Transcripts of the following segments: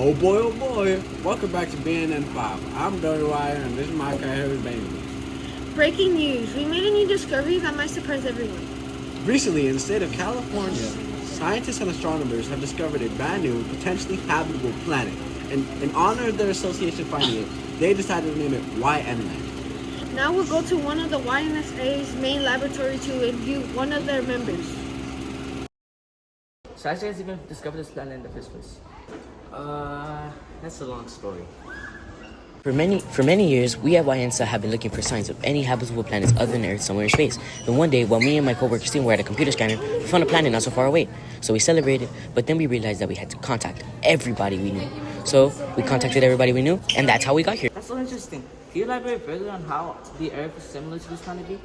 Oh boy, welcome back to BNN5. I'm Dory Wire and this is my cat Harry Bailey. Breaking news. We made a new discovery that might surprise everyone. Recently, in the state of California, scientists and astronomers have discovered a brand new, potentially habitable planet. And in honor of their association finding it, they decided to name it YNLAND. Now we'll go to one of the YNSA's main laboratory to interview one of their members. So how did you guys even discover this planet in the first place? That's a long story. For many years, we at YNSA have been looking for signs of any habitable planets other than Earth somewhere in space. Then one day, while me and my coworkers team were at a computer scanner, we found a planet not so far away. So we celebrated, but then we realized that we had to contact everybody we knew. So we contacted everybody we knew, and that's how we got here. That's so interesting. Can you elaborate further on how the Earth is similar to this planet B?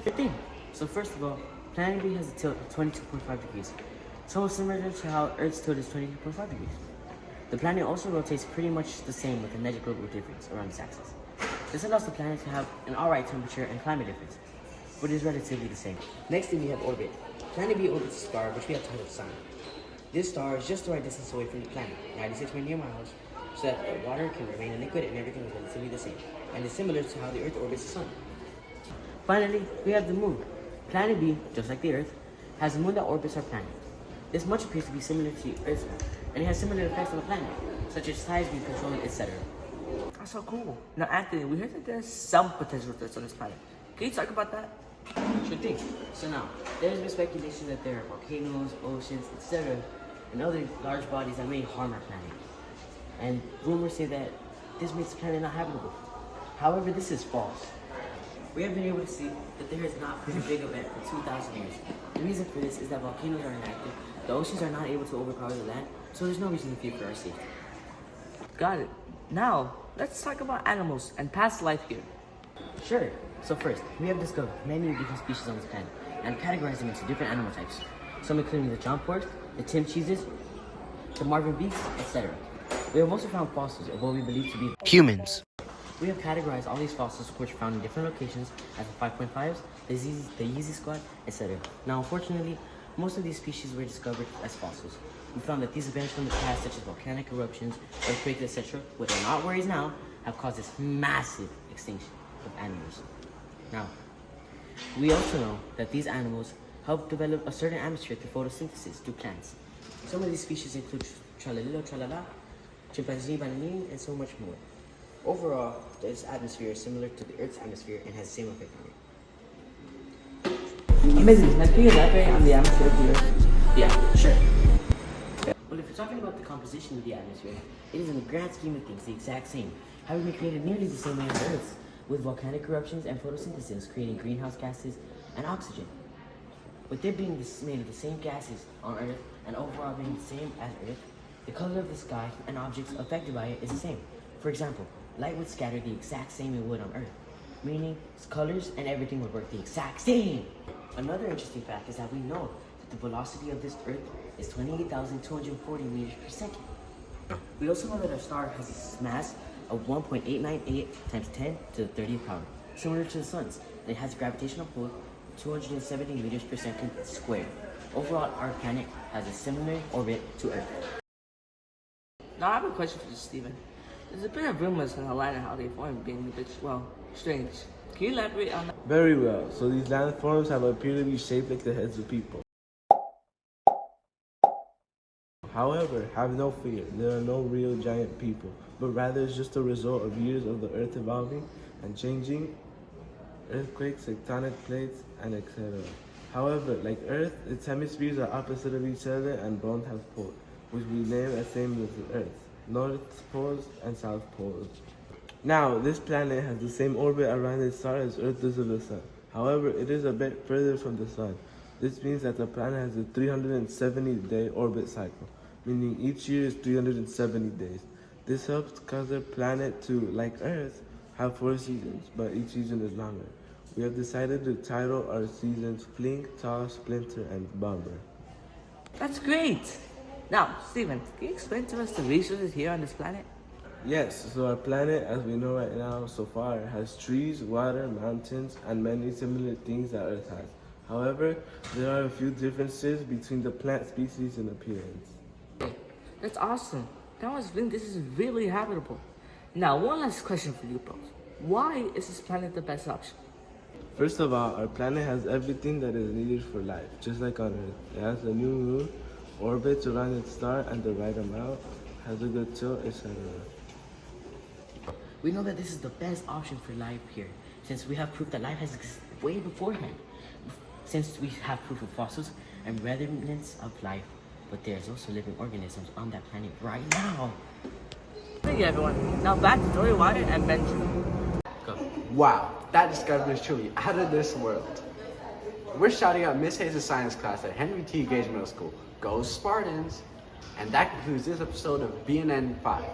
Good thing. So first of all, Planet B has a tilt of 22.5 degrees. So similar to how Earth's tilt is 22.5 degrees. The planet also rotates pretty much the same with a negligible difference around its axis. This allows the planet to have an alright temperature and climate difference, but is relatively the same. Next thing we have orbit. Planet B orbits a star, which we have titled Sun. This star is just the right distance away from the planet, 96 million miles, so that the water can remain in liquid and everything is relatively the same, and is similar to how the Earth orbits the Sun. Finally, we have the Moon. Planet B, just like the Earth, has a moon that orbits our planet. This much appears to be similar to Earth's moon, and it has similar effects on the planet, such as size, being controlled, etc. That's so cool. Now, Anthony, we heard that there's some potential threats on this planet. Can you talk about that? Sure thing. So now, there's been speculation that there are volcanoes, oceans, etc., and other large bodies that may harm our planet. And rumors say that this makes the planet not habitable. However, this is false. We have been able to see that there has not been a big event for 2,000 years. The reason for this is that volcanoes are inactive, the oceans are not able to overpower the land, so there's no reason to fear for our safety. Got it. Now, let's talk about animals and past life here. Sure. So first, we have discovered many different species on this planet and categorized them into different animal types. Some including the John Pork, the Tim Cheeses, the Marvin Beaks, etc. We have also found fossils of what we believe to be Humans. We have categorized all these fossils, which are found in different locations, as the 5.5s, the Yeezy Squad, etc. Now, unfortunately, most of these species were discovered as fossils. We found that these events from the past, such as volcanic eruptions, earthquakes, etc., which are not worries now, have caused this massive extinction of animals. Now, we also know that these animals help develop a certain atmosphere through photosynthesis through plants. Some of these species include Tralalilo Tralala, Chimpanzee Bananin, and so much more. Overall, this atmosphere is similar to the Earth's atmosphere and has the same effect on it. Amazing. Now, can you elaborate on the atmosphere of the Earth? Yeah, sure. Well, if you're talking about the composition of the atmosphere, it is in the grand scheme of things the exact same, having been created nearly the same way as Earth's, with volcanic eruptions and photosynthesis creating greenhouse gases and oxygen. With it being made of the same gases on Earth and overall being the same as Earth, the color of the sky and objects affected by it is the same. For example, light would scatter the exact same it would on Earth, meaning its colors and everything would work the exact same. Another interesting fact is that we know that the velocity of this Earth is 28,240 meters per second. We also know that our star has a mass of 1.898 times 10 to the 30th power, similar to the sun's, and it has a gravitational pull of 270 meters per second squared. Overall, our planet has a similar orbit to Earth. Now, I have a question for you, Steven. There's a bit of rumors in Atlanta how they formed being a bit, strange. Can you elaborate on that? Very well. So these landforms have appeared to be shaped like the heads of people. However, have no fear. There are no real giant people, but rather it's just a result of years of the Earth evolving and changing, earthquakes, tectonic plates, and etc. However, like Earth, its hemispheres are opposite of each other and both have poles, which we name as same as the Earth, North Poles and South Poles. Now, this planet has the same orbit around its star as Earth does of the Sun. However, it is a bit further from the Sun. This means that the planet has a 370-day orbit cycle, meaning each year is 370 days. This helps cause the planet to, like Earth, have 4 seasons, but each season is longer. We have decided to title our seasons Flink, Toss, Splinter, and Bomber. That's great. Now, Steven, can you explain to us the resources here on this planet? Yes, so our planet, as we know right now so far, has trees, water, mountains, and many similar things that Earth has. However, there are a few differences between the plant species in appearance. That's awesome. that must mean this is really habitable. Now, one last question for you both. Why is this planet the best option? First of all, our planet has everything that is needed for life, just like on Earth. It has a new moon, orbits around its star at the right amount, has a good tilt, etc. We know that this is the best option for life here, since we have proof that life has existed way beforehand. Since we have proof of fossils and remnants of life, but there's also living organisms on that planet right now. Thank you, everyone. Now back to Dory Water and Benjamin. Wow, that discovery is truly out of this world. We're shouting out Miss Hayes' science class at Henry T. Gage Middle School. Go Spartans! And that concludes this episode of BNN 5.